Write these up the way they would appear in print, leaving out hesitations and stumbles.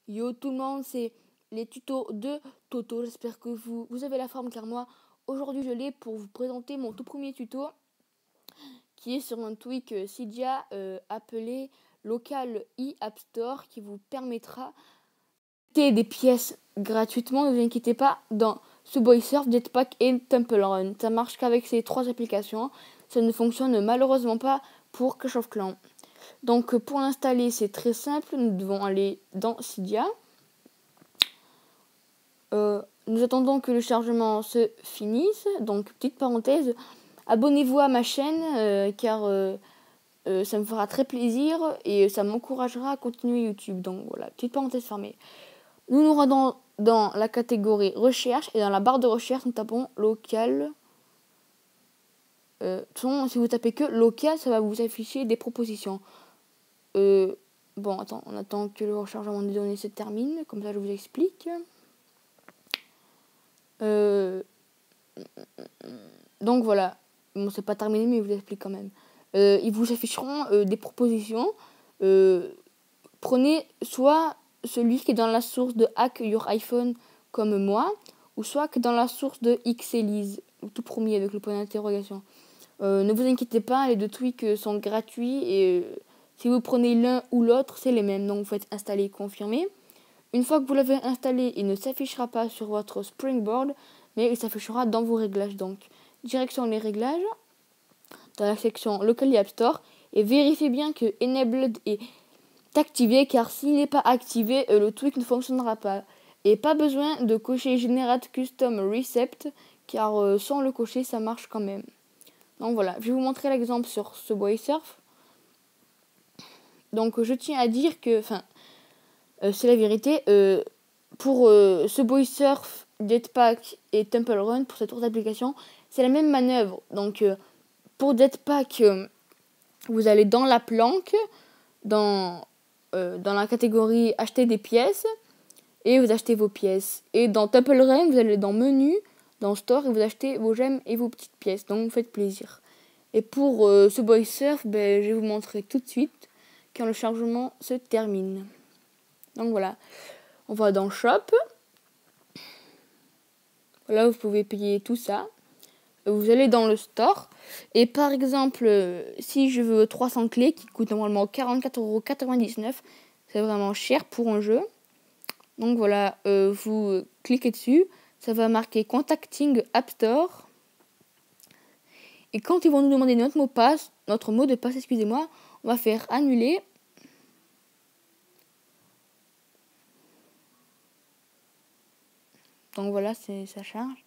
Yo tout le monde, c'est les tutos de Toto. J'espère que vous avez la forme car moi, aujourd'hui je l'ai pour vous présenter mon tout premier tuto qui est sur un tweak Cydia appelé Local App Store qui vous permettra d'acheter des pièces gratuitement, ne vous inquiétez pas, dans Subway Surf, Jetpack et Temple Run. Ça marche qu'avec ces trois applications. Ça ne fonctionne malheureusement pas pour Clash of Clans. Donc pour l'installer, c'est très simple. Nous devons aller dans Cydia. Nous attendons que le chargement se finisse. Donc petite parenthèse, abonnez-vous à ma chaîne car ça me fera très plaisir et ça m'encouragera à continuer YouTube. Donc voilà, petite parenthèse fermée. Nous nous rendons dans la catégorie recherche et dans la barre de recherche nous tapons local. Si vous tapez que local, ça va vous afficher des propositions. Bon, attends, on attend que le rechargement des données se termine, comme ça je vous explique. Donc voilà, bon, c'est pas terminé, mais je vous explique quand même. Ils vous afficheront des propositions. Prenez soit celui qui est dans la source de Hack Your iPhone, comme moi, ou soit qui est dans la source de Xelise, le tout premier avec le point d'interrogation. Ne vous inquiétez pas, les deux tweaks sont gratuits et si vous prenez l'un ou l'autre, c'est les mêmes. Donc vous faites installer et confirmer. Une fois que vous l'avez installé, il ne s'affichera pas sur votre Springboard, mais il s'affichera dans vos réglages. Donc, direction les réglages, dans la section Local App Store, et vérifiez bien que Enabled est activé, car s'il n'est pas activé, le tweak ne fonctionnera pas. Et pas besoin de cocher Generate Custom Recept, car sans le cocher, ça marche quand même. Donc voilà, je vais vous montrer l'exemple sur Subway Surf. Donc je tiens à dire que, c'est la vérité, pour Subway Surf, Jetpack et Temple Run, pour cette autre application, c'est la même manœuvre. Donc pour Jetpack, vous allez dans la planque, dans la catégorie acheter des pièces, et vous achetez vos pièces. Et dans Temple Run, vous allez dans menu, dans store, et vous achetez vos gemmes et vos petites pièces. Donc vous faites plaisir. Et pour Subway Surf, je vais vous montrer tout de suite quand le chargement se termine. Donc voilà, on va dans Shop. Là, vous pouvez payer tout ça. Vous allez dans le store. Et par exemple, si je veux 300 clés qui coûtent normalement 44,99 €, c'est vraiment cher pour un jeu. Donc voilà, vous cliquez dessus. Ça va marquer Contacting App Store. Et quand ils vont nous demander notre mot de passe, excusez-moi, on va faire annuler. Donc voilà, ça charge.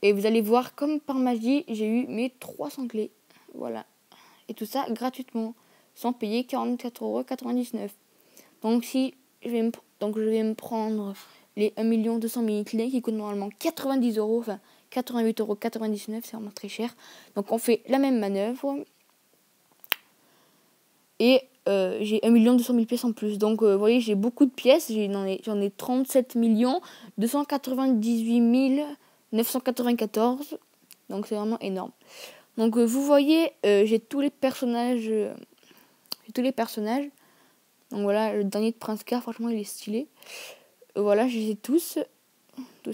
Et vous allez voir, comme par magie, j'ai eu mes 300 clés. Voilà. Et tout ça gratuitement, sans payer 44,99 €. Donc je vais me prendre les 1 200 000 clés qui coûtent normalement 90 €, enfin 88,99 €, c'est vraiment très cher. Donc on fait la même manœuvre. Et j'ai 1 200 000 pièces en plus. Donc vous voyez, j'ai beaucoup de pièces. J'en ai 37 298 994. Donc c'est vraiment énorme. Donc vous voyez, j'ai tous les personnages. Donc voilà, le dernier de Prince Car, franchement il est stylé. Voilà, je les ai tous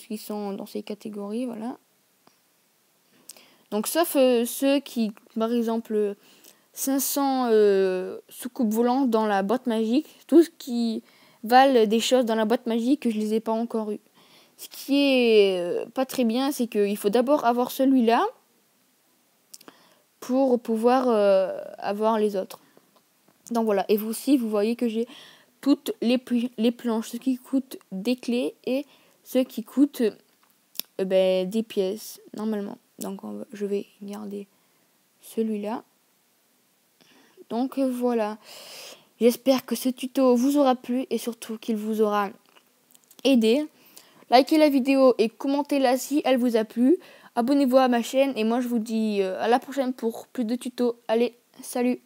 qui sont dans ces catégories, voilà. Donc sauf ceux qui, par exemple, 500 soucoupes volantes dans la boîte magique, tout ce qui valent des choses dans la boîte magique que je les ai pas encore eu. Ce qui est pas très bien, c'est qu'il faut d'abord avoir celui-là pour pouvoir avoir les autres. Donc voilà, et vous aussi, vous voyez que j'ai toutes les planches, ce qui coûte des clés et ce qui coûte des pièces, normalement. Donc je vais garder celui-là. Donc voilà, j'espère que ce tuto vous aura plu et surtout qu'il vous aura aidé. Likez la vidéo et commentez-la si elle vous a plu. Abonnez-vous à ma chaîne et moi je vous dis à la prochaine pour plus de tutos. Allez, salut!